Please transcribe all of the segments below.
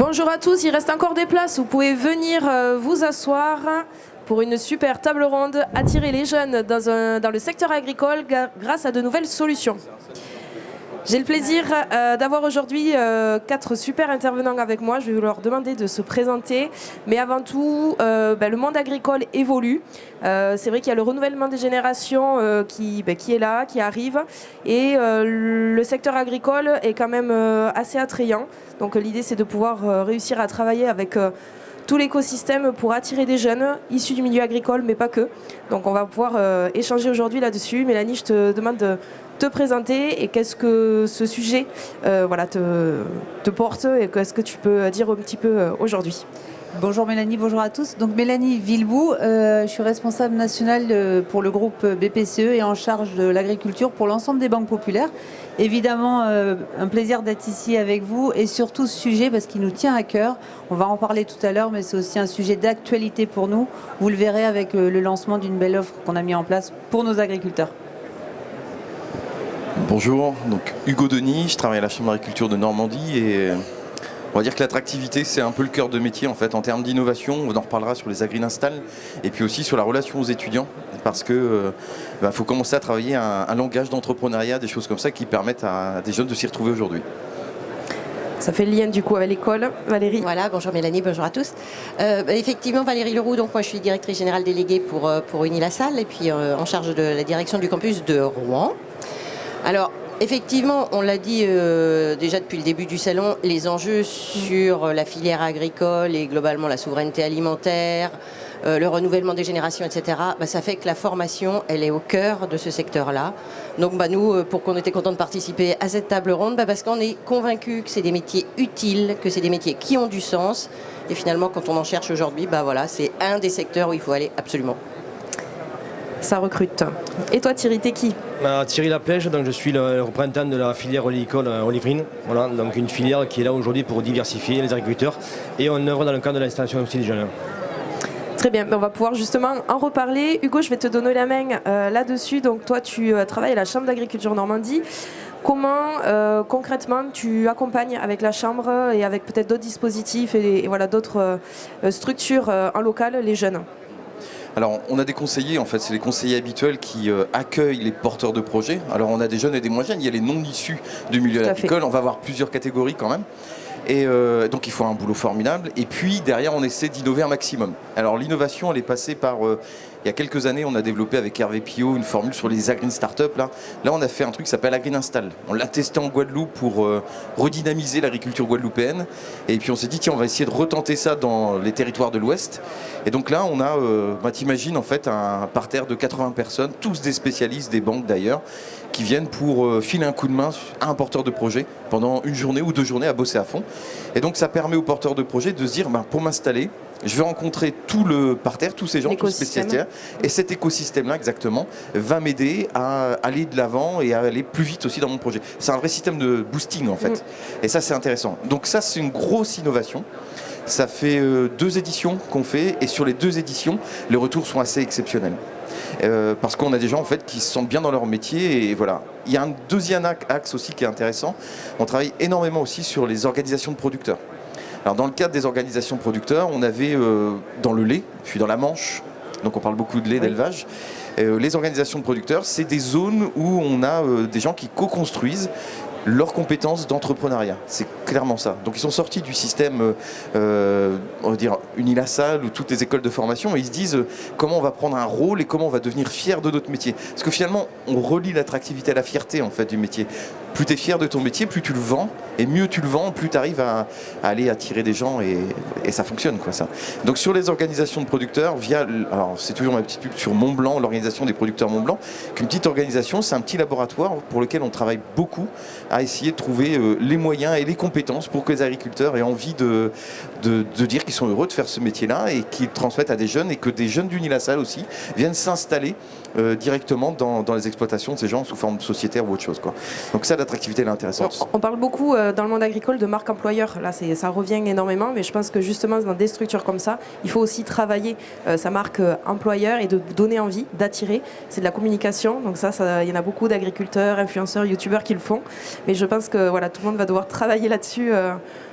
Bonjour à tous, il reste encore des places. Vous pouvez venir vous asseoir pour une super table ronde, attirer les jeunes dans le secteur agricole grâce à de nouvelles solutions. J'ai le plaisir d'avoir aujourd'hui 4 super intervenants avec moi. Je vais leur demander de se présenter. Mais avant tout, le monde agricole évolue. C'est vrai qu'il y a le renouvellement des générations qui est là, qui arrive. Et le secteur agricole est quand même assez attrayant. Donc l'idée, c'est de pouvoir réussir à travailler avec tout l'écosystème pour attirer des jeunes issus du milieu agricole, mais pas que. Donc on va pouvoir échanger aujourd'hui là-dessus. Mélanie, je te demande de te présenter et qu'est-ce que ce sujet te porte et qu'est-ce que tu peux dire un petit peu aujourd'hui. Bonjour Mélanie, bonjour à tous. Donc Mélanie Villebout, je suis responsable nationale pour le groupe BPCE et en charge de l'agriculture pour l'ensemble des banques populaires. Évidemment, un plaisir d'être ici avec vous et surtout ce sujet parce qu'il nous tient à cœur. On va en parler tout à l'heure, mais c'est aussi un sujet d'actualité pour nous. Vous le verrez avec le lancement d'une belle offre qu'on a mis en place pour nos agriculteurs. Bonjour, donc Hugo Denis, je travaille à la Chambre d'agriculture de Normandie et on va dire que l'attractivité c'est un peu le cœur de métier en fait en termes d'innovation. On en reparlera sur les agri-install et puis aussi sur la relation aux étudiants parce que faut commencer à travailler un langage d'entrepreneuriat, des choses comme ça qui permettent à des jeunes de s'y retrouver aujourd'hui. Ça fait le lien du coup avec l'école. Valérie. Voilà, bonjour Mélanie, bonjour à tous. Effectivement, Valérie Leroux, donc moi je suis directrice générale déléguée pour Unilassal et puis en charge de la direction du campus de Rouen. Alors, effectivement, on l'a dit déjà depuis le début du salon, les enjeux sur la filière agricole et globalement la souveraineté alimentaire, le renouvellement des générations, etc., ça fait que la formation, elle est au cœur de ce secteur-là. Donc nous, pour qu'on était contents de participer à cette table ronde, parce qu'on est convaincus que c'est des métiers utiles, que c'est des métiers qui ont du sens. Et finalement, quand on en cherche aujourd'hui, c'est un des secteurs où il faut aller absolument. Ça recrute. Et toi Thierry, t'es qui ? Thierry Laplège, donc je suis le représentant de la filière oléicole olivrine. Voilà, donc une filière qui est là aujourd'hui pour diversifier les agriculteurs et on œuvre dans le cadre de l'installation aussi des jeunes. Très bien, on va pouvoir justement en reparler. Hugo, je vais te donner la main là-dessus. Donc toi, tu travailles à la Chambre d'agriculture Normandie. Comment concrètement tu accompagnes avec la Chambre et avec peut-être d'autres dispositifs et voilà, d'autres structures en local les jeunes ? Alors, on a des conseillers, en fait, c'est les conseillers habituels qui accueillent les porteurs de projets. Alors, on a des jeunes et des moins jeunes, il y a les non issus du milieu agricole, on va avoir plusieurs catégories quand même. Et donc, il faut un boulot formidable. Et puis, derrière, on essaie d'innover un maximum. Alors, l'innovation, elle est passée par... il y a quelques années, on a développé avec Hervé Pillot une formule sur les agrines startups. Là, on a fait un truc qui s'appelle Agri-Install. On l'a testé en Guadeloupe pour redynamiser l'agriculture guadeloupéenne. Et puis on s'est dit, tiens, on va essayer de retenter ça dans les territoires de l'Ouest. Et donc là, on a, t'imagines en fait un parterre de 80 personnes, tous des spécialistes, des banques d'ailleurs, qui viennent pour filer un coup de main à un porteur de projet pendant une journée ou 2 journées à bosser à fond. Et donc ça permet aux porteurs de projet de se dire, pour m'installer, je vais rencontrer tout le parterre, tous ces gens, tous les spécialistes. Et cet écosystème-là, exactement, va m'aider à aller de l'avant et à aller plus vite aussi dans mon projet. C'est un vrai système de boosting, en fait. Et ça, c'est intéressant. Donc ça, c'est une grosse innovation. Ça fait 2 éditions qu'on fait. Et sur les 2 éditions, les retours sont assez exceptionnels. Parce qu'on a des gens, en fait, qui se sentent bien dans leur métier. Et voilà. Il y a un deuxième axe aussi qui est intéressant. On travaille énormément aussi sur les organisations de producteurs. Alors dans le cadre des organisations producteurs, on avait dans le lait, je suis dans la Manche, donc on parle beaucoup de lait, d'élevage. Les organisations de producteurs, c'est des zones où on a des gens qui co-construisent leurs compétences d'entrepreneuriat. C'est clairement ça. Donc ils sont sortis du système, on va dire, Unilassal ou toutes les écoles de formation et ils se disent comment on va prendre un rôle et comment on va devenir fier de notre métier. Parce que finalement, on relie l'attractivité à la fierté en fait du métier. Plus tu es fier de ton métier, plus tu le vends, et mieux tu le vends, plus tu arrives à aller attirer des gens, et ça fonctionne, quoi, ça. Donc sur les organisations de producteurs, alors c'est toujours ma petite pub sur Mont-Blanc, l'organisation des producteurs Mont-Blanc, qu'une petite organisation, c'est un petit laboratoire pour lequel on travaille beaucoup à essayer de trouver les moyens et les compétences pour que les agriculteurs aient envie de dire qu'ils sont heureux de faire ce métier-là, et qu'ils transmettent à des jeunes, et que des jeunes d'Unilassal aussi viennent s'installer directement dans les exploitations de ces gens sous forme sociétaire ou autre chose, quoi. Donc ça, l'attractivité elle est intéressante. On parle beaucoup dans le monde agricole de marque employeur. Là, ça revient énormément, mais je pense que justement dans des structures comme ça, il faut aussi travailler sa marque employeur et de donner envie, d'attirer. C'est de la communication, donc ça il y en a beaucoup d'agriculteurs, influenceurs, youtubeurs qui le font. Mais je pense que voilà, tout le monde va devoir travailler là-dessus.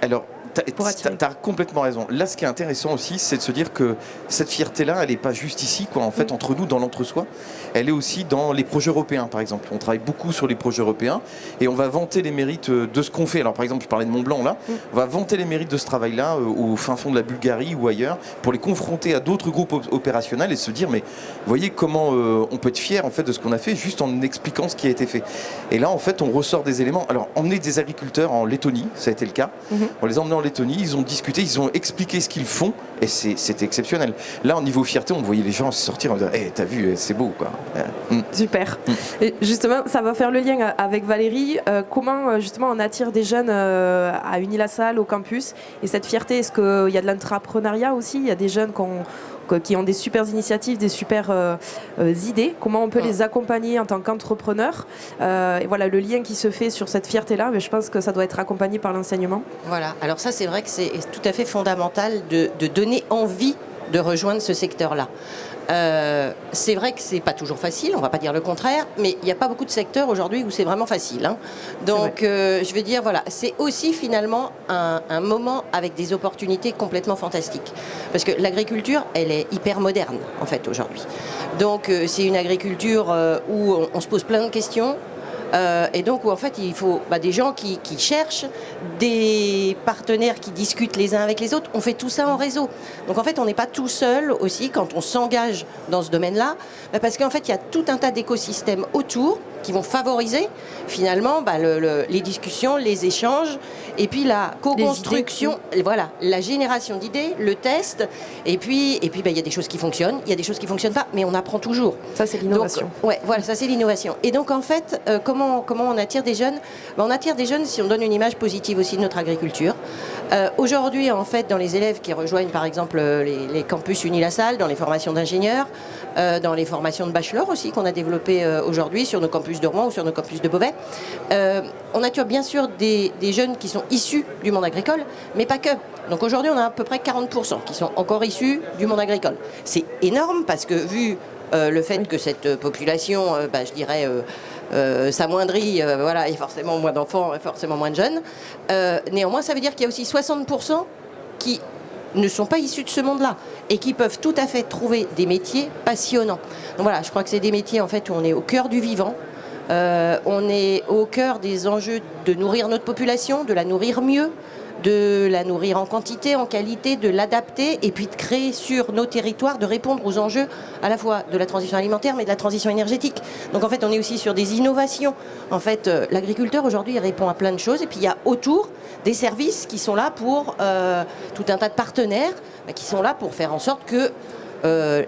Alors, T'as complètement raison. Là, ce qui est intéressant aussi, c'est de se dire que cette fierté-là, elle n'est pas juste ici, quoi, en fait, entre nous, dans l'entre-soi. Elle est aussi dans les projets européens, par exemple. On travaille beaucoup sur les projets européens et on va vanter les mérites de ce qu'on fait. Alors, par exemple, je parlais de Mont-Blanc, là. On va vanter les mérites de ce travail-là au fin fond de la Bulgarie ou ailleurs pour les confronter à d'autres groupes opérationnels et se dire, mais vous voyez comment on peut être fier, en fait, de ce qu'on a fait juste en expliquant ce qui a été fait. Et là, en fait, on ressort des éléments. Alors, emmener des agriculteurs en Lettonie, ça a été le cas. On les a emmenés en Lettonie, ils ont discuté, ils ont expliqué ce qu'ils font et c'était exceptionnel. Là, au niveau fierté, on voyait les gens sortir en disant hey, t'as vu, c'est beau, quoi. Super. Et justement, ça va faire le lien avec Valérie. Comment justement on attire des jeunes à Unilassal, au campus, et cette fierté, est-ce qu'il y a de l'entrepreneuriat aussi? Il y a des jeunes qui ont des super initiatives, des super idées. Comment on peut les accompagner en tant qu'entrepreneurs? Et voilà, le lien qui se fait sur cette fierté-là, mais je pense que ça doit être accompagné par l'enseignement. Voilà, alors ça c'est vrai que c'est tout à fait fondamental de donner envie de rejoindre ce secteur-là. C'est vrai que c'est pas toujours facile, on va pas dire le contraire, mais il n'y a pas beaucoup de secteurs aujourd'hui où c'est vraiment facile. Hein. Donc je veux dire, voilà, c'est aussi finalement un moment avec des opportunités complètement fantastiques. Parce que l'agriculture, elle est hyper moderne en fait aujourd'hui. Donc c'est une agriculture où on se pose plein de questions. Et donc où en fait il faut des gens qui cherchent, des partenaires qui discutent les uns avec les autres. On fait tout ça en réseau. Donc en fait on n'est pas tout seul aussi quand on s'engage dans ce domaine-là, parce qu'en fait il y a tout un tas d'écosystèmes autour qui vont favoriser finalement les discussions, les échanges, et puis la co-construction, voilà, la génération d'idées, le test, et puis il y a des choses qui fonctionnent, il y a des choses qui ne fonctionnent pas, mais on apprend toujours. Ça c'est l'innovation. Donc, ouais, voilà, ça c'est l'innovation. Et donc en fait, comment on attire des jeunes? On attire des jeunes si on donne une image positive aussi de notre agriculture. Aujourd'hui, en fait, dans les élèves qui rejoignent par exemple les campus Unilassal, dans les formations d'ingénieurs, dans les formations de bachelor aussi qu'on a développées aujourd'hui sur nos campus de Rouen ou sur nos campus de Beauvais, on attire bien sûr des jeunes qui sont issus du monde agricole, mais pas que. Donc aujourd'hui, on a à peu près 40% qui sont encore issus du monde agricole. C'est énorme parce que vu le fait que cette population, je dirais, s'amoindrit, voilà, et forcément moins d'enfants, et forcément moins de jeunes. Néanmoins, ça veut dire qu'il y a aussi 60% qui ne sont pas issus de ce monde-là et qui peuvent tout à fait trouver des métiers passionnants. Donc voilà, je crois que c'est des métiers en fait où on est au cœur du vivant. On est au cœur des enjeux de nourrir notre population, de la nourrir mieux, de la nourrir en quantité, en qualité, de l'adapter et puis de créer sur nos territoires, de répondre aux enjeux à la fois de la transition alimentaire mais de la transition énergétique. Donc en fait on est aussi sur des innovations. En fait l'agriculteur aujourd'hui il répond à plein de choses et puis il y a autour des services qui sont là pour tout un tas de partenaires qui sont là pour faire en sorte que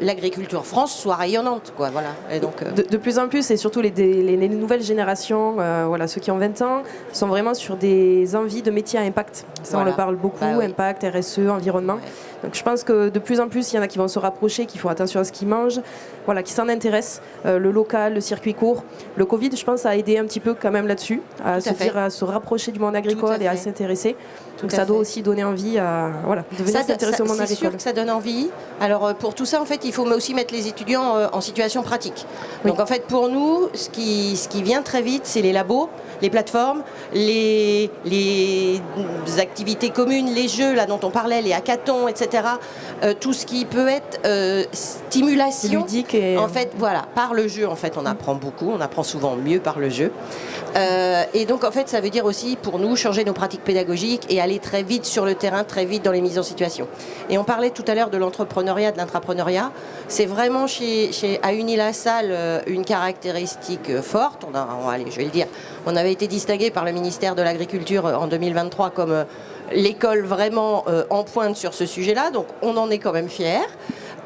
l'agriculture France soit rayonnante, quoi, voilà. Et donc, de plus en plus, et surtout les nouvelles générations, voilà, ceux qui ont 20 ans, sont vraiment sur des envies de métiers à impact. Ça, voilà. On le parle beaucoup, oui. Impact, RSE, environnement. Ouais. Donc je pense que de plus en plus, il y en a qui vont se rapprocher, qui font attention à ce qu'ils mangent, voilà, qui s'en intéressent. Le local, le circuit court. Le Covid, je pense, a aidé un petit peu quand même là-dessus, à se rapprocher du monde agricole et à s'intéresser. Donc ça doit aussi donner envie à de venir s'intéresser au monde agricole. C'est sûr que ça donne envie. Alors pour tout ça, en fait, il faut aussi mettre les étudiants en situation pratique. Oui. Donc en fait, pour nous, ce qui vient très vite, c'est les labos, les plateformes, les activités communes, les jeux là dont on parlait, les hackathons, etc. Tout ce qui peut être stimulation. Ludique et... En fait, voilà, par le jeu, en fait, on apprend beaucoup, on apprend souvent mieux par le jeu. Et donc, en fait, ça veut dire aussi, pour nous, changer nos pratiques pédagogiques et aller très vite sur le terrain, très vite dans les mises en situation. Et on parlait tout à l'heure de l'entrepreneuriat, de l'intrapreneuriat. C'est vraiment à Unilassal une caractéristique forte. Allez, je vais le dire, on avait été distingué par le ministère de l'Agriculture en 2023 comme l'école vraiment en pointe sur ce sujet-là. Donc, on en est quand même fiers.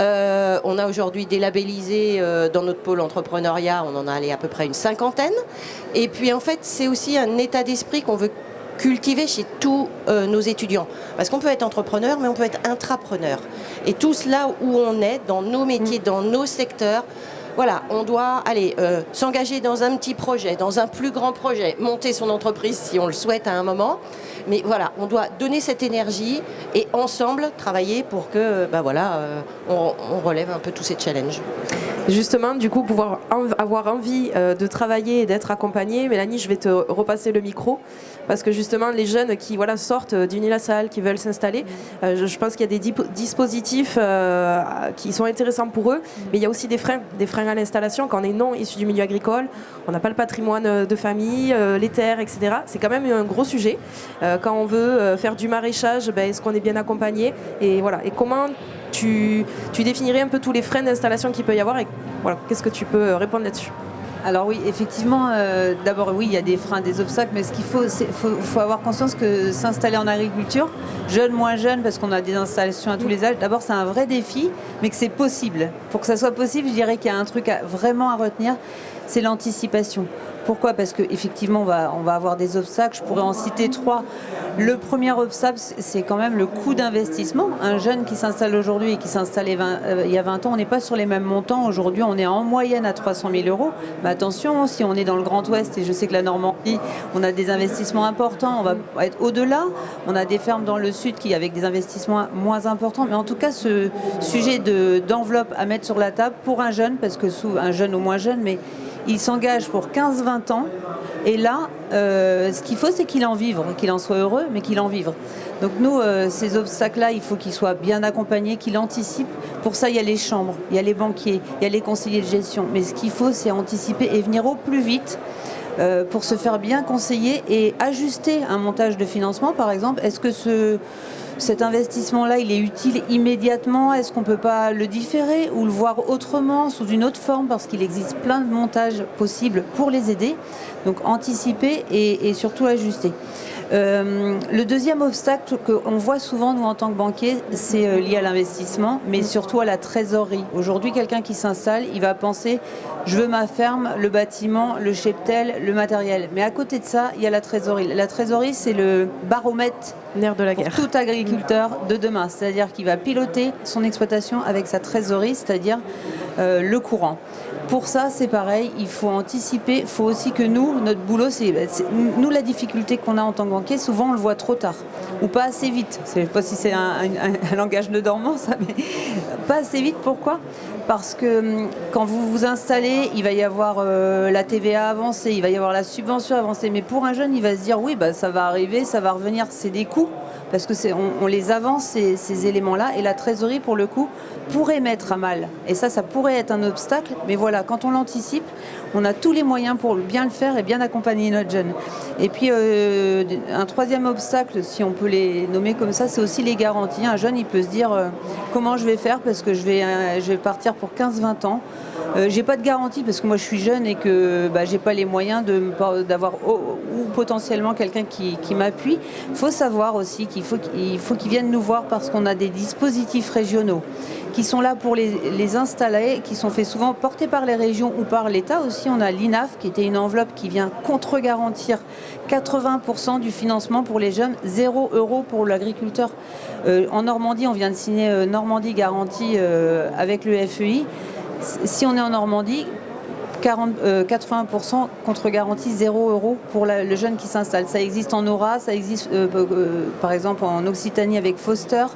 On a aujourd'hui délabellisé dans notre pôle entrepreneuriat, on en a allé à peu près une 50aine. Et puis en fait, c'est aussi un état d'esprit qu'on veut cultiver chez tous nos étudiants. Parce qu'on peut être entrepreneur, mais on peut être intrapreneur. Et tout cela où on est, dans nos métiers, dans nos secteurs, voilà, on doit aller s'engager dans un petit projet, dans un plus grand projet, monter son entreprise si on le souhaite à un moment. Mais voilà, on doit donner cette énergie et ensemble travailler pour que on relève un peu tous ces challenges. Justement, du coup, pouvoir avoir envie de travailler et d'être accompagné. Mélanie, je vais te repasser le micro parce que justement, les jeunes qui sortent d'Uni-la-Salle, qui veulent s'installer, je pense qu'il y a des dispositifs qui sont intéressants pour eux, mais il y a aussi des freins à l'installation. Quand on est non issu du milieu agricole, on n'a pas le patrimoine de famille, les terres, etc. C'est quand même un gros sujet. Quand on veut faire du maraîchage, est-ce qu'on est bien accompagné? Et voilà. Et comment tu définirais un peu tous les freins d'installation qu'il peut y avoir et voilà, qu'est-ce que tu peux répondre là-dessus? Alors oui, effectivement, d'abord oui, il y a des freins, des obstacles, mais ce qu'il faut, faut avoir conscience que s'installer en agriculture, jeune, moins jeune, parce qu'on a des installations à tous les âges, d'abord c'est un vrai défi, mais que c'est possible. Pour que ça soit possible, je dirais qu'il y a un truc vraiment à retenir, c'est l'anticipation. Pourquoi ? Parce qu'effectivement, on va avoir des obstacles. Je pourrais en citer 3. Le premier obstacle, c'est quand même le coût d'investissement. Un jeune qui s'installe aujourd'hui et qui s'installait il y a 20 ans, on n'est pas sur les mêmes montants. Aujourd'hui, on est en moyenne à 300 000 €. Mais attention, si on est dans le Grand Ouest, et je sais que la Normandie, on a des investissements importants, on va être au-delà. On a des fermes dans le Sud avec des investissements moins importants. Mais en tout cas, ce sujet d'enveloppe à mettre sur la table pour un jeune, parce que un jeune ou moins jeune, mais il s'engage pour 15-20 ans et là, ce qu'il faut, c'est qu'il en vive, qu'il en soit heureux, mais qu'il en vive. Donc nous, ces obstacles-là, il faut qu'ils soient bien accompagnés, qu'il anticipe. Pour ça, il y a les chambres, il y a les banquiers, il y a les conseillers de gestion. Mais ce qu'il faut, c'est anticiper et venir au plus vite pour se faire bien conseiller et ajuster un montage de financement, par exemple. Est-ce que cet investissement-là, il est utile immédiatement? Est-ce qu'on ne peut pas le différer ou le voir autrement, sous une autre forme? Parce qu'il existe plein de montages possibles pour les aider. Donc anticiper et surtout ajuster. Le deuxième obstacle qu'on voit souvent, nous, en tant que banquier, c'est lié à l'investissement, mais surtout à la trésorerie. Aujourd'hui, quelqu'un qui s'installe, il va penser « je veux ma ferme, le bâtiment, le cheptel, le matériel ». Mais à côté de ça, il y a la trésorerie. La trésorerie, c'est le baromètre nerf de la guerre pour tout agriculteur de demain. C'est-à-dire qu'il va piloter son exploitation avec sa trésorerie, c'est-à-dire le courant. Pour ça, c'est pareil, il faut anticiper. Il faut aussi que nous, notre boulot, nous, la difficulté qu'on a en tant que banquier, souvent on le voit trop tard ou pas assez vite. Je ne sais pas si c'est un langage de dormant, ça, mais pas assez vite. Pourquoi ? Parce que quand vous vous installez, il va y avoir la TVA avancée, il va y avoir la subvention avancée. Mais pour un jeune, il va se dire, oui, ça va arriver, ça va revenir, c'est des coûts. Parce que on les avance, ces éléments-là, et la trésorerie, pour le coup, pourrait mettre à mal. Et ça pourrait être un obstacle, mais voilà, quand on l'anticipe, on a tous les moyens pour bien le faire et bien accompagner notre jeune. Et puis, un troisième obstacle, si on peut les nommer comme ça, c'est aussi les garanties. Un jeune, il peut se dire, comment je vais faire, parce que je vais partir pour 15-20 ans. J'ai pas de garantie parce que moi je suis jeune et que j'ai pas les moyens d'avoir ou potentiellement quelqu'un qui m'appuie. Il faut savoir aussi qu'il faut qu'ils viennent nous voir parce qu'on a des dispositifs régionaux qui sont là pour les installer, qui sont faits souvent portés par les régions ou par l'État aussi. On a l'INAF qui était une enveloppe qui vient contre-garantir 80% du financement pour les jeunes, 0 € pour l'agriculteur. En Normandie, on vient de signer Normandie Garantie avec le FEI. Si on est en Normandie, 80% contre garantie 0 € pour le jeune qui s'installe. Ça existe en Aura, ça existe par exemple en Occitanie avec Foster.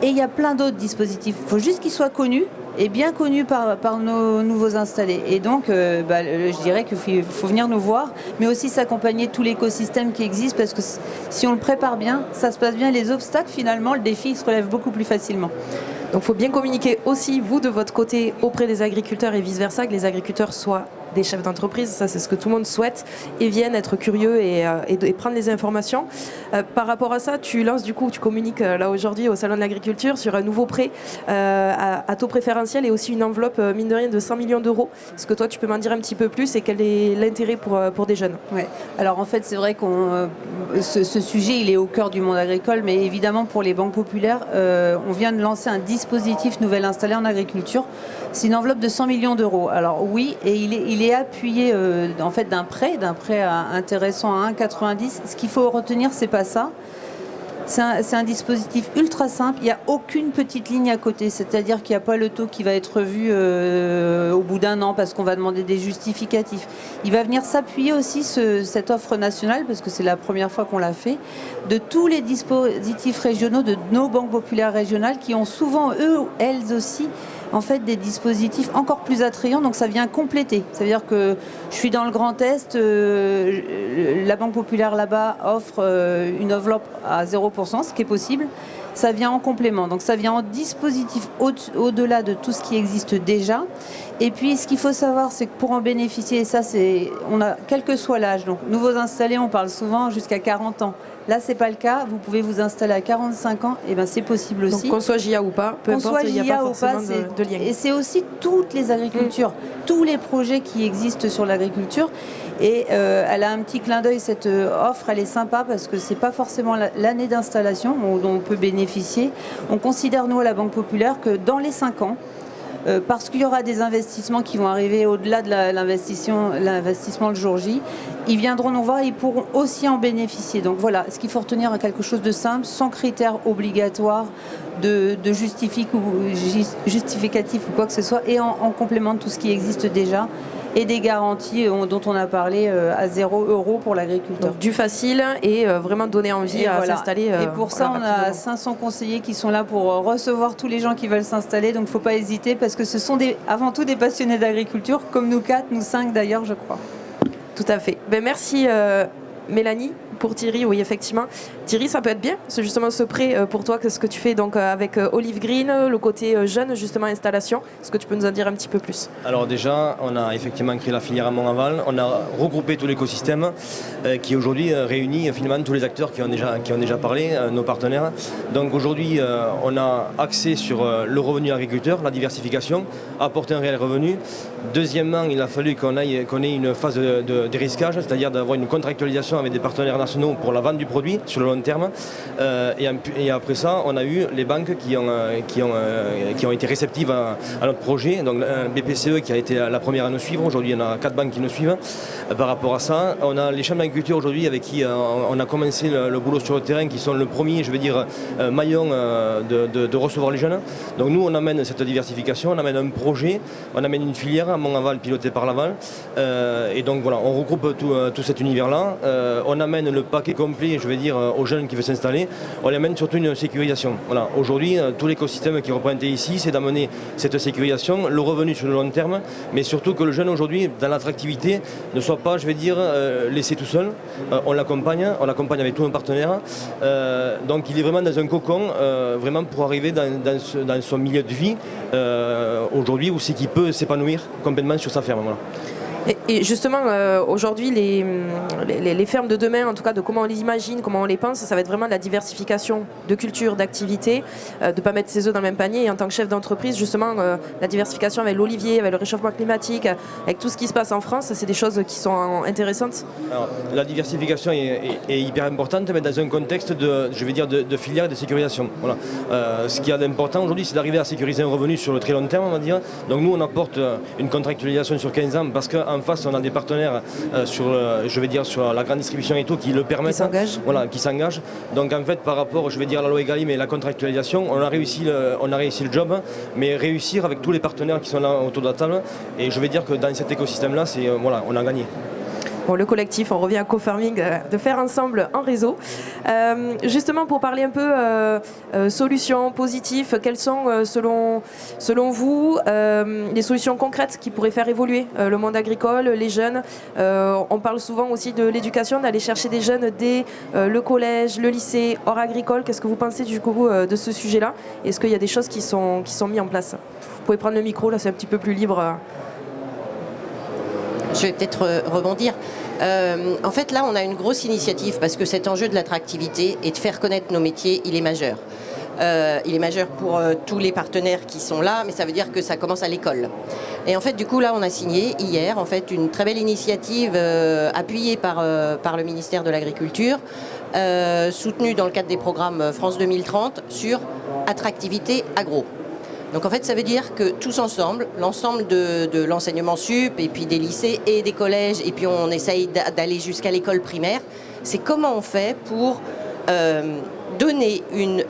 Et il y a plein d'autres dispositifs. Il faut juste qu'ils soient connus et bien connus par nos nouveaux installés. Et donc, je dirais qu'il faut venir nous voir, mais aussi s'accompagner de tout l'écosystème qui existe, parce que si on le prépare bien, ça se passe bien. Les obstacles, finalement, le défi, il se relève beaucoup plus facilement. Donc il faut bien communiquer aussi, vous, de votre côté, auprès des agriculteurs et vice-versa, que les agriculteurs soient des chefs d'entreprise, ça c'est ce que tout le monde souhaite, et viennent être curieux et prendre les informations. Par rapport à ça, tu communiques là aujourd'hui au Salon de l'Agriculture sur un nouveau prêt à taux préférentiel et aussi une enveloppe, mine de rien, de 100 millions d'euros. Est-ce que toi, tu peux m'en dire un petit peu plus et quel est l'intérêt pour des jeunes ? Ouais. Alors en fait, c'est vrai que ce sujet, il est au cœur du monde agricole, mais évidemment pour les banques populaires, on vient de lancer un dispositif nouvel installé en agriculture. C'est une enveloppe de 100 millions d'euros. Alors oui, et il est appuyé en fait d'un prêt intéressant à 1,90. Ce qu'il faut retenir, c'est pas ça. C'est un dispositif ultra simple. Il n'y a aucune petite ligne à côté. C'est-à-dire qu'il n'y a pas le taux qui va être revu au bout d'un an parce qu'on va demander des justificatifs. Il va venir s'appuyer aussi cette offre nationale, parce que c'est la première fois qu'on l'a fait, de tous les dispositifs régionaux de nos banques populaires régionales qui ont souvent, elles aussi, en fait des dispositifs encore plus attrayants, donc ça vient compléter. Ça veut dire que je suis dans le Grand Est, la Banque Populaire là-bas offre une enveloppe à 0%, ce qui est possible. Ça vient en complément, donc ça vient en dispositif au-delà de tout ce qui existe déjà. Et puis ce qu'il faut savoir, c'est que pour en bénéficier, ça c'est, on a quel que soit l'âge, donc nouveaux installés, on parle souvent jusqu'à 40 ans. Là, c'est pas le cas. Vous pouvez vous installer à 45 ans, et ben c'est possible aussi. Donc qu'on soit JA ou pas, peu importe, il n'y a pas forcément de lien. Et c'est aussi toutes les agricultures, tous les projets qui existent sur l'agriculture. Et elle a un petit clin d'œil, cette offre, elle est sympa parce que c'est pas forcément l'année d'installation dont on peut bénéficier. On considère, nous, à la Banque Populaire, que dans les 5 ans, parce qu'il y aura des investissements qui vont arriver au-delà de l'investissement le jour J, ils viendront nous voir et ils pourront aussi en bénéficier. Donc voilà, ce qu'il faut retenir, quelque chose de simple, sans critères obligatoires de justificatif ou quoi que ce soit, et en complément de tout ce qui existe déjà, et des garanties dont on a parlé à 0 € pour l'agriculteur. Du facile et vraiment donner envie à s'installer. Et pour ça, on a 500 conseillers qui sont là pour recevoir tous les gens qui veulent s'installer. Donc il ne faut pas hésiter parce que ce sont avant tout des passionnés d'agriculture, comme nous 4, nous 5 d'ailleurs, je crois. Tout à fait. Ben, merci Mélanie. Pour Thierry, oui, effectivement. Thierry, ça peut être bien, c'est justement ce prêt pour toi, ce que tu fais donc avec Olive Green, le côté jeune, justement, installation. Est-ce que tu peux nous en dire un petit peu plus? Alors déjà, on a effectivement créé la filière à Mont-Aval, on a regroupé tout l'écosystème qui aujourd'hui réunit finalement tous les acteurs qui ont déjà parlé, nos partenaires. Donc aujourd'hui, on a axé sur le revenu agriculteur, la diversification, apporter un réel revenu. Deuxièmement, il a fallu qu'on ait une phase de dérisquage, c'est-à-dire d'avoir une contractualisation avec des partenaires nationaux pour la vente du produit sur le long terme. Et après ça, on a eu les banques qui ont été réceptives à notre projet. Donc BPCE qui a été la première à nous suivre. Aujourd'hui, il y en a 4 banques qui nous suivent. Par rapport à ça, on a les chambres d'agriculture aujourd'hui avec qui on a commencé le boulot sur le terrain, qui sont le premier, je vais dire, maillon de recevoir les jeunes. Donc nous, on amène cette diversification, on amène un projet, on amène une filière à Mont-Aval pilotée par Laval. Et donc voilà, on regroupe tout cet univers-là. On amène le paquet complet, je vais dire, aux jeunes qui veulent s'installer. On les amène surtout une sécurisation. Voilà. Aujourd'hui, tout l'écosystème qui est représenté ici, c'est d'amener cette sécurisation, le revenu sur le long terme, mais surtout que le jeune aujourd'hui, dans l'attractivité, ne soit pas, je vais dire, laissé tout seul. On l'accompagne avec tous nos partenaires. Donc il est vraiment dans un cocon, vraiment pour arriver dans son milieu de vie, aujourd'hui, où c'est qu'il peut s'épanouir complètement sur sa ferme. Voilà. Et justement, aujourd'hui, les fermes de demain, en tout cas de comment on les imagine, comment on les pense, ça va être vraiment de la diversification de culture, d'activités, de ne pas mettre ses œufs dans le même panier. Et en tant que chef d'entreprise, justement, la diversification avec l'olivier, avec le réchauffement climatique, avec tout ce qui se passe en France, c'est des choses qui sont intéressantes. Alors, la diversification est hyper importante, mais dans un contexte de filière et de sécurisation. Voilà. Ce qui est d'important aujourd'hui, c'est d'arriver à sécuriser un revenu sur le très long terme, on va dire. Donc nous, on apporte une contractualisation sur 15 ans parce qu'en face, on a des partenaires sur la grande distribution et tout qui le permettent. Qui s'engagent. Donc en fait, par rapport, à la loi Egalim et la contractualisation, on a réussi le job, mais réussir avec tous les partenaires qui sont là autour de la table. Et je vais dire que dans cet écosystème-là, on a gagné. Bon, le collectif, on revient à co-farming, de faire ensemble en réseau. Justement, pour parler un peu solutions positives, quelles sont, selon vous, les solutions concrètes qui pourraient faire évoluer le monde agricole, les jeunes? On parle souvent aussi de l'éducation, d'aller chercher des jeunes dès le collège, le lycée, hors agricole. Qu'est-ce que vous pensez du coup de ce sujet-là? Est-ce qu'il y a des choses qui sont mises en place? Vous pouvez prendre le micro, là c'est un petit peu plus libre. Je vais peut-être rebondir. En fait, là, on a une grosse initiative parce que cet enjeu de l'attractivité et de faire connaître nos métiers, il est majeur. Il est majeur pour tous les partenaires qui sont là, mais ça veut dire que ça commence à l'école. Et en fait, du coup, là, on a signé hier en fait, une très belle initiative appuyée par le ministère de l'Agriculture, soutenue dans le cadre des programmes France 2030 sur attractivité agro. Donc en fait, ça veut dire que tous ensemble, l'ensemble de l'enseignement sup, et puis des lycées et des collèges, et puis on essaye d'aller jusqu'à l'école primaire, c'est comment on fait pour donner une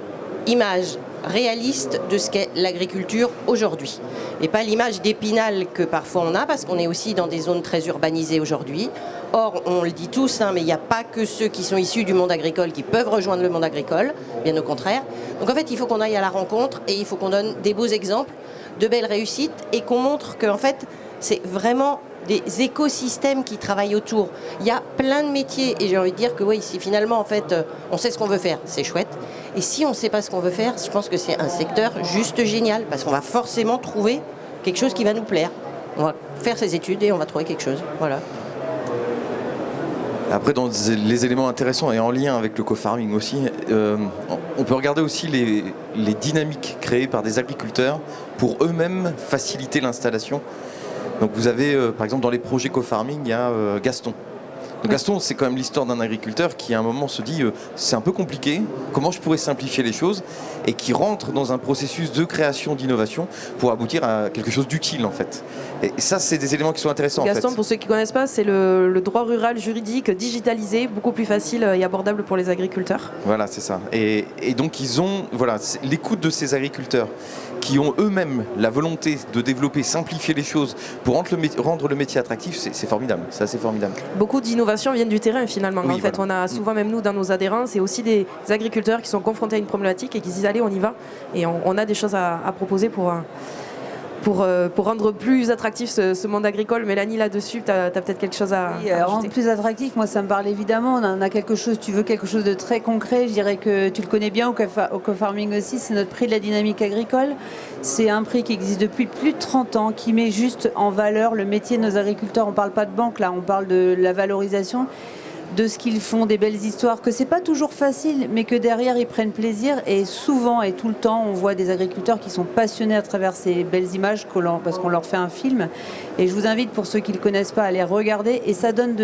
image réaliste de ce qu'est l'agriculture aujourd'hui. Et pas l'image d'Épinal que parfois on a, parce qu'on est aussi dans des zones très urbanisées aujourd'hui. Or, on le dit tous, mais il n'y a pas que ceux qui sont issus du monde agricole qui peuvent rejoindre le monde agricole, bien au contraire. Donc en fait, il faut qu'on aille à la rencontre et il faut qu'on donne des beaux exemples de belles réussites et qu'on montre qu'en fait, c'est vraiment des écosystèmes qui travaillent autour. Il y a plein de métiers et j'ai envie de dire que oui, si finalement en fait on sait ce qu'on veut faire, c'est chouette. Et si on ne sait pas ce qu'on veut faire, je pense que c'est un secteur juste génial parce qu'on va forcément trouver quelque chose qui va nous plaire. On va faire ses études et on va trouver quelque chose. Voilà. Après, dans les éléments intéressants et en lien avec le co-farming aussi, on peut regarder aussi les dynamiques créées par des agriculteurs pour eux-mêmes faciliter l'installation. Donc vous avez, par exemple, dans les projets co-farming, il y a Gaston. Donc Gaston, c'est quand même l'histoire d'un agriculteur qui à un moment se dit c'est un peu compliqué, comment je pourrais simplifier les choses, et qui rentre dans un processus de création, d'innovation pour aboutir à quelque chose d'utile en fait. Et ça, c'est des éléments qui sont intéressants. Gaston, en fait. Pour ceux qui ne connaissent pas, c'est le droit rural juridique digitalisé, beaucoup plus facile et abordable pour les agriculteurs. Voilà, c'est ça. Et donc ils ont l'écoute de ces agriculteurs qui ont eux-mêmes la volonté de développer, simplifier les choses pour rendre le métier attractif, c'est formidable. C'est assez formidable. Beaucoup d'innovations viennent du terrain finalement. Oui, en fait, on a souvent, même nous, dans nos adhérents, c'est aussi des agriculteurs qui sont confrontés à une problématique et qui se disent allez, on y va. Et on a des choses à proposer pour rendre plus attractif ce monde agricole. Mélanie, là-dessus, tu as peut-être quelque chose à ajouter. Rendre plus attractif, moi ça me parle évidemment. On a quelque chose, tu veux quelque chose de très concret. Je dirais que tu le connais bien au co-farming aussi, c'est notre prix de la dynamique agricole. C'est un prix qui existe depuis plus de 30 ans, qui met juste en valeur le métier de nos agriculteurs. On ne parle pas de banque là, on parle de la valorisation de ce qu'ils font, des belles histoires, que c'est pas toujours facile, mais que derrière ils prennent plaisir. Et souvent et tout le temps, on voit des agriculteurs qui sont passionnés à travers ces belles images parce qu'on leur fait un film. Et je vous invite, pour ceux qui ne le connaissent pas, à les regarder. Et ça donne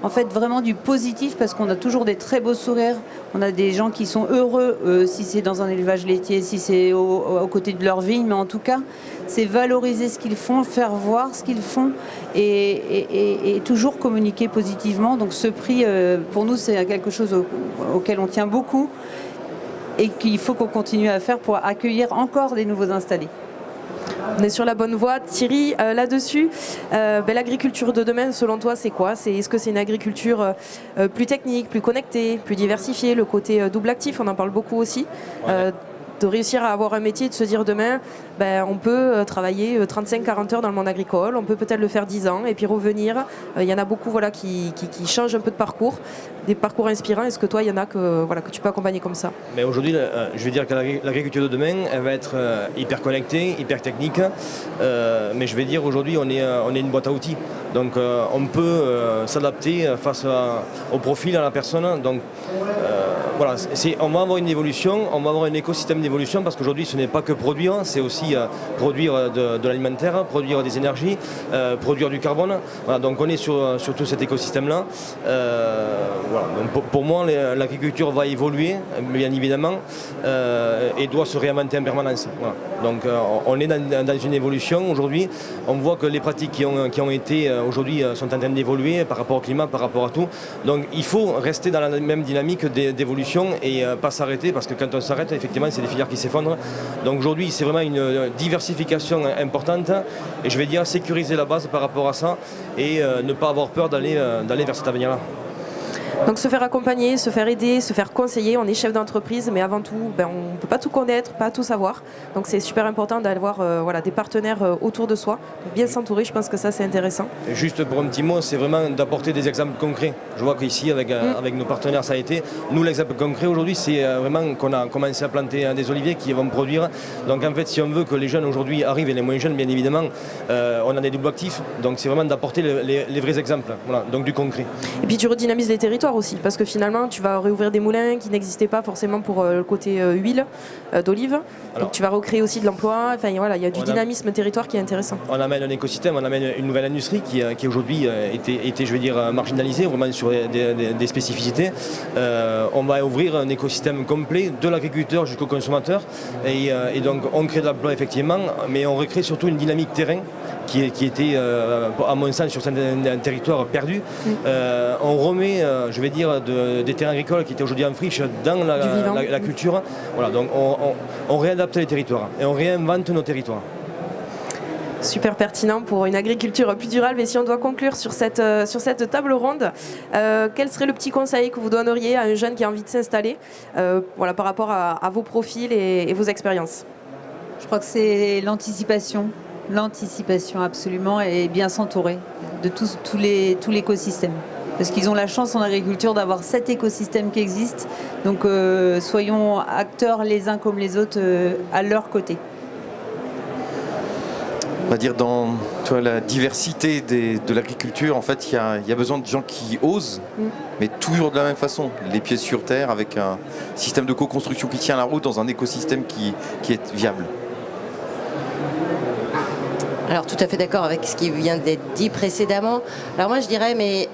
en fait vraiment du positif parce qu'on a toujours des très beaux sourires. On a des gens qui sont heureux, si c'est dans un élevage laitier, si c'est aux côtés de leur vigne, mais en tout cas, c'est valoriser ce qu'ils font, faire voir ce qu'ils font et toujours communiquer positivement. Donc ce prix, pour nous, c'est quelque chose auquel on tient beaucoup et qu'il faut qu'on continue à faire pour accueillir encore des nouveaux installés. On est sur la bonne voie. Thierry, là-dessus, l'agriculture de demain, selon toi, c'est quoi? Est-ce que c'est une agriculture plus technique, plus connectée, plus diversifiée? Le côté double actif, on en parle beaucoup aussi. De réussir à avoir un métier, de se dire demain, on peut travailler 35-40 heures dans le monde agricole, on peut peut-être le faire 10 ans et puis revenir. Il y en a beaucoup qui changent un peu de parcours, des parcours inspirants. Est-ce que toi, il y en a que tu peux accompagner comme ça? Mais aujourd'hui, je vais dire que l'agriculture de demain, elle va être hyper connectée, hyper technique. Mais je vais dire aujourd'hui, on est une boîte à outils. Donc on peut s'adapter face au profil, à la personne. Donc voilà, on va avoir une évolution, on va avoir un écosystème d'évolution parce qu'aujourd'hui ce n'est pas que produire, c'est aussi produire de l'alimentaire, produire des énergies, produire du carbone. Voilà, donc on est sur tout cet écosystème-là. Voilà, donc pour moi, l'agriculture va évoluer, bien évidemment, et doit se réinventer en permanence. Voilà. Donc on est dans une évolution aujourd'hui. On voit que les pratiques qui ont été aujourd'hui sont en train d'évoluer par rapport au climat, par rapport à tout. Donc il faut rester dans la même dynamique d'évolution et pas s'arrêter parce que quand on s'arrête, effectivement, c'est des filières qui s'effondrent. Donc aujourd'hui, c'est vraiment une diversification importante et je vais dire sécuriser la base par rapport à ça et ne pas avoir peur d'aller vers cet avenir-là. Donc se faire accompagner, se faire aider, se faire conseiller. On est chef d'entreprise, mais avant tout, on ne peut pas tout connaître, pas tout savoir. Donc c'est super important d'avoir des partenaires autour de soi. Donc bien s'entourer, je pense que ça c'est intéressant. Et juste pour un petit mot, c'est vraiment d'apporter des exemples concrets. Je vois qu'ici, avec nos partenaires, ça a été. Nous, l'exemple concret aujourd'hui, c'est vraiment qu'on a commencé à planter des oliviers qui vont produire. Donc en fait, si on veut que les jeunes aujourd'hui arrivent et les moins jeunes, bien évidemment, on a des doubles actifs. Donc c'est vraiment d'apporter les vrais exemples. Voilà, donc du concret. Et puis tu redynamises les territoires aussi, parce que finalement tu vas réouvrir des moulins qui n'existaient pas forcément pour le côté huile d'olive. Donc tu vas recréer aussi de l'emploi. Enfin voilà, il y a du dynamisme territoire qui est intéressant. On amène un écosystème, on amène une nouvelle industrie qui aujourd'hui était, je vais dire, marginalisée, vraiment sur des spécificités. On va ouvrir un écosystème complet de l'agriculteur jusqu'au consommateur. Et donc on crée de l'emploi effectivement, mais on recrée surtout une dynamique terrain qui était, à mon sens, sur un territoire perdu. On remet, je vais dire, des terrains agricoles qui étaient aujourd'hui en friche dans la culture. Voilà, donc on réadapte les territoires et on réinvente nos territoires. Super pertinent pour une agriculture plus durable. Mais si on doit conclure sur cette table ronde, quel serait le petit conseil que vous donneriez à un jeune qui a envie de s'installer par rapport à vos profils et vos expériences? Je crois que c'est l'anticipation. L'anticipation, absolument, et bien s'entourer de tout l'écosystème. Parce qu'ils ont la chance en agriculture d'avoir cet écosystème qui existe. Donc soyons acteurs les uns comme les autres à leur côté. On va dire dans la diversité de l'agriculture, en fait, il y a besoin de gens qui osent, mais toujours de la même façon, les pieds sur terre, avec un système de co-construction qui tient la route dans un écosystème qui est viable. Alors tout à fait d'accord avec ce qui vient d'être dit précédemment. Alors moi je dirais, mais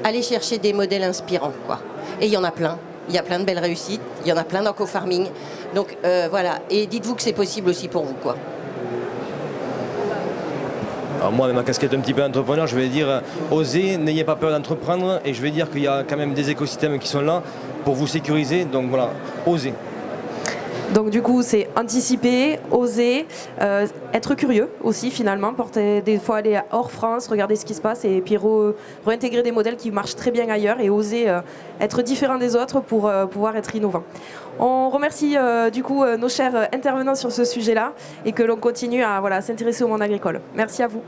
allez chercher des modèles inspirants, quoi. Et il y en a plein. Il y a plein de belles réussites. Il y en a plein dans co-farming. Donc voilà. Et dites-vous que c'est possible aussi pour vous, quoi. Alors moi, avec ma casquette un petit peu entrepreneur, je vais dire osez, n'ayez pas peur d'entreprendre, et je vais dire qu'il y a quand même des écosystèmes qui sont là pour vous sécuriser. Donc voilà, osez. Donc du coup, c'est anticiper, oser, être curieux aussi finalement, des fois aller hors France, regarder ce qui se passe et puis réintégrer des modèles qui marchent très bien ailleurs et oser être différent des autres pour pouvoir être innovant. On remercie du coup nos chers intervenants sur ce sujet-là et que l'on continue à s'intéresser au monde agricole. Merci à vous.